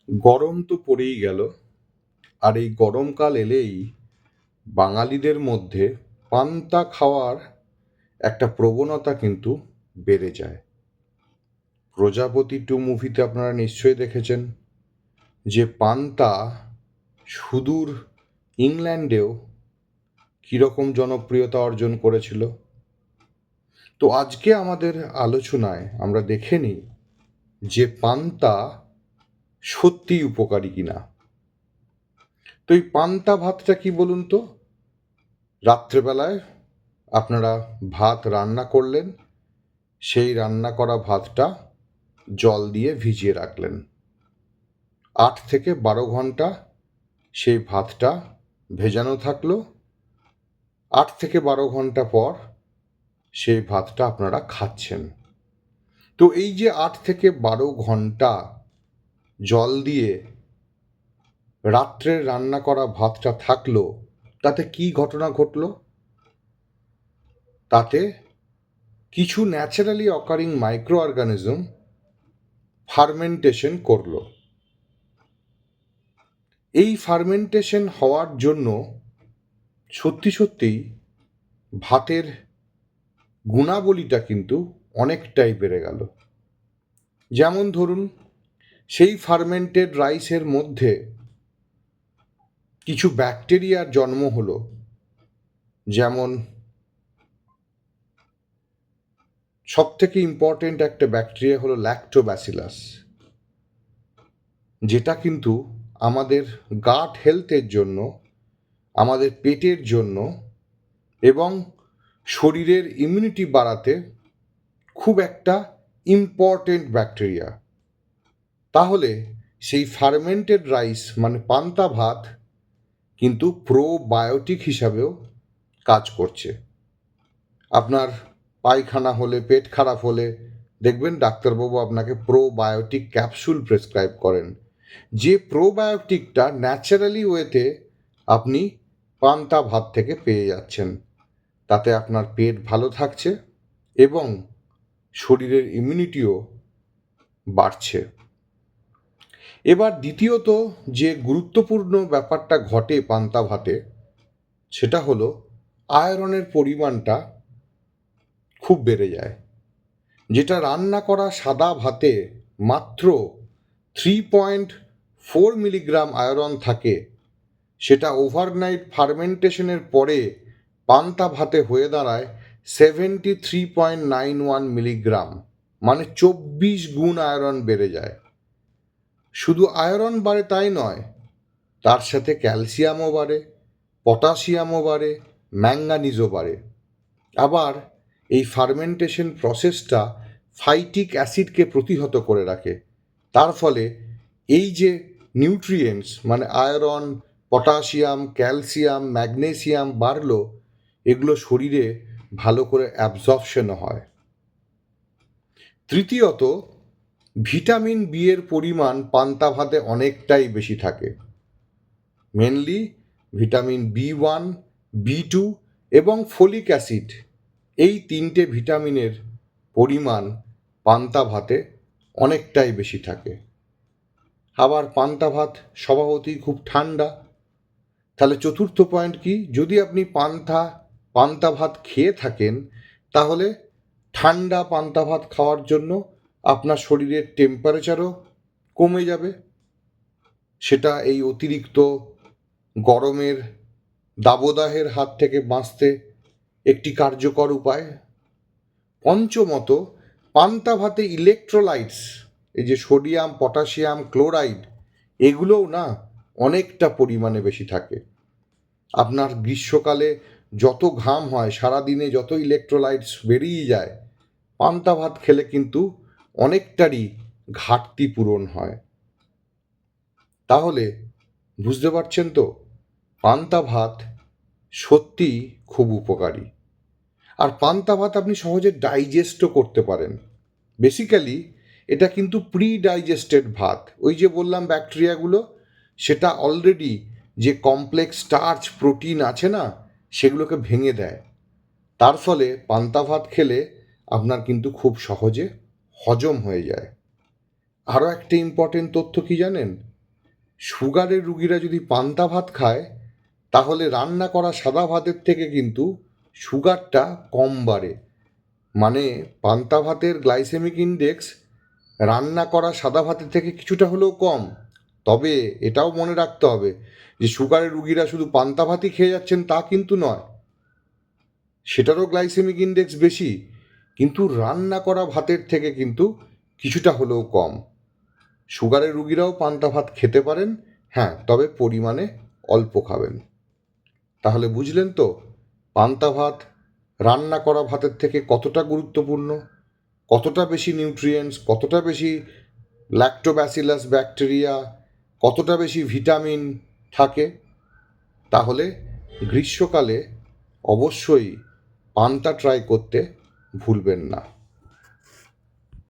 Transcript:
গরম তো পড়েই গেল, আর এই গরমকাল এলেই বাঙালিদের মধ্যে পান্তা খাওয়ার একটা প্রবণতা কিন্তু বেড়ে যায়। প্রজাপতি 2 মুভিতে আপনারা নিশ্চয়ই দেখেছেন যে পান্তা সুদূর ইংল্যান্ডেও কীরকম জনপ্রিয়তা অর্জন করেছিল। তো আজকে আমাদের আলোচনায় আমরা দেখে নিই যে পান্তা সত্যিই উপকারী কিনা। তো এই পান্তা ভাতটা কি বলুন তো? রাত্রেবেলায় আপনারা ভাত রান্না করলেন, সেই রান্না করা ভাতটা জল দিয়ে ভিজিয়ে রাখলেন। 8 থেকে 12 ঘন্টা সেই ভাতটা ভেজানো থাকলো। 8 থেকে 12 ঘন্টা পর সেই ভাতটা আপনারা খাচ্ছেন। তো এই যে 8 থেকে 12 ঘন্টা জল দিয়ে রাত্রের রান্না করা ভাতটা থাকলো, তাতে কি ঘটনা ঘটলো? তাতে কিছু naturally occurring micro organism fermentation করলো। এই ফার্মেন্টেশন হওয়ার জন্য সত্যি সত্যিই ভাতের গুণাবলীটা কিন্তু অনেকটাই বেড়ে গেল। যেমন ধরুন, সেই ফার্মেন্টেড রাইসের মধ্যে কিছু ব্যাকটেরিয়ার জন্ম হলো, যেমন সবথেকে ইম্পর্টেন্ট একটা ব্যাকটেরিয়া হলো ল্যাক্টোব্যাসিলাস, যেটা কিন্তু আমাদের গাট হেলথের জন্য, আমাদের পেটের জন্য এবং শরীরের ইমিউনিটি বাড়াতে খুব একটা ইম্পর্টেন্ট ব্যাকটেরিয়া। তাহলে সেই ফার্মেন্টেড রাইস মানে পান্তা ভাত কিন্তু প্রোবায়োটিক হিসাবেও কাজ করছে। আপনার পায়খানা হলে, পেট খারাপ হলে দেখবেন ডাক্তারবাবু আপনাকে প্রোবায়োটিক ক্যাপসুল প্রেসক্রাইব করেন, যে প্রোবায়োটিকটা ন্যাচারালি ওয়েতে আপনি পান্তা ভাত থেকে পেয়ে যাচ্ছেন। তাতে আপনার পেট ভালো থাকছে এবং শরীরের ইমিউনিটিও বাড়ছে। এবার দ্বিতীয়ত যে গুরুত্বপূর্ণ ব্যাপারটা ঘটে পান্তা ভাতে, সেটা হলো আয়রনের পরিমাণটা খুব বেড়ে যায়। যেটা রান্না করা সাদা ভাতে মাত্র 3.4 মিলিগ্রাম আয়রন থাকে, সেটা ওভারনাইট ফার্মেন্টেশনের পরে পান্তা ভাতে হয়ে দাঁড়ায় 73.91 মিলিগ্রাম, মানে 24 গুণ আয়রন বেড়ে যায়। শুধু আয়রন বাড়ে তাই নয়, তার সাথে ক্যালসিয়ামও বাড়ে, পটাশিয়ামও বাড়ে, ম্যাঙ্গানিজও বাড়ে। আবার এই ফার্মেন্টেশন প্রসেসটা ফাইটিক অ্যাসিডকে প্রতিহত করে রাখে। তার ফলে এই যে নিউট্রিয়েন্টস মানে আয়রন, পটাশিয়াম, ক্যালসিয়াম, ম্যাগনেসিয়াম বাড়লো, এগুলো শরীরে ভালো করে অ্যাবজর্পশন হয়। তৃতীয়ত, ভিটামিন বি এর পরিমাণ পান্তা ভাতে অনেকটাই বেশি থাকে। মেনলি ভিটামিন B1, B2 এবং ফলিক অ্যাসিড, এই 3টে ভিটামিনের পরিমাণ পান্তা ভাতে অনেকটাই বেশি থাকে। আবার পান্তা ভাত স্বভাবতই খুব ঠান্ডা। তাহলে চতুর্থ পয়েন্ট কি? যদি আপনি পান্তা ভাত খেয়ে থাকেন, তাহলে ঠান্ডা পান্তা ভাত খাওয়ার জন্য আপনার শরীরের টেম্পারেচারও কমে যাবে। সেটা এই অতিরিক্ত গরমের দাবদাহের হাত থেকে বাঁচতে একটি কার্যকর উপায়। পঞ্চমত, পান্তা ভাতে ইলেকট্রোলাইটস, এই যে সোডিয়াম, পটাশিয়াম, ক্লোরাইড, এগুলোও না অনেকটা পরিমাণে বেশি থাকে। আপনার গ্রীষ্মকালে যত ঘাম হয়, সারাদিনে যত ইলেকট্রোলাইটস বেরিয়ে যায়, পান্তা ভাত খেলে কিন্তু অনেকটারই ঘাটতি পূরণ হয়। তাহলে বুঝতে পারছেন তো, পান্তা ভাত সত্যিই খুব উপকারী। আর পান্তা ভাত আপনি সহজে ডাইজেস্টও করতে পারেন। বেসিক্যালি এটা কিন্তু প্রি ডাইজেস্টেড ভাত। ওই যে বললাম ব্যাকটেরিয়াগুলো, সেটা অলরেডি যে কমপ্লেক্স স্টার্চ, প্রোটিন আছে না, সেগুলোকে ভেঙে দেয়। তার ফলে পান্তা ভাত খেলে আপনার কিন্তু খুব সহজে হজম হয়ে যায়। আরও একটা ইম্পর্টেন্ট তথ্য কি জানেন? সুগারের রুগীরা যদি পান্তা ভাত খায় তাহলে রান্না করা সাদা ভাতের থেকে কিন্তু সুগারটা কম বাড়ে। মানে পান্তা ভাতের গ্লাইসেমিক ইনডেক্স রান্না করা সাদা ভাতের থেকে কিছুটা হলেও কম। তবে এটাও মনে রাখতে হবে যে সুগারের রুগীরা শুধু পান্তা ভাতই খেয়ে যাচ্ছেন তা কিন্তু নয়, সেটারও গ্লাইসেমিক ইনডেক্স বেশি, কিন্তু রান্না করা ভাতের থেকে কিন্তু কিছুটা হলেও কম। সুগারের রুগীরাও পান্তা ভাত খেতে পারেন, হ্যাঁ, তবে পরিমাণে অল্প খাবেন। তাহলে বুঝলেন তো পান্তা ভাত রান্না করা ভাতের থেকে কতটা গুরুত্বপূর্ণ, কতটা বেশি নিউট্রিয়েন্টস, কতটা বেশি ল্যাক্টোব্যাসিলাস ব্যাকটেরিয়া, কতটা বেশি ভিটামিন থাকে। তাহলে গ্রীষ্মকালে অবশ্যই পান্তা ট্রাই করতে ভুলবেন না।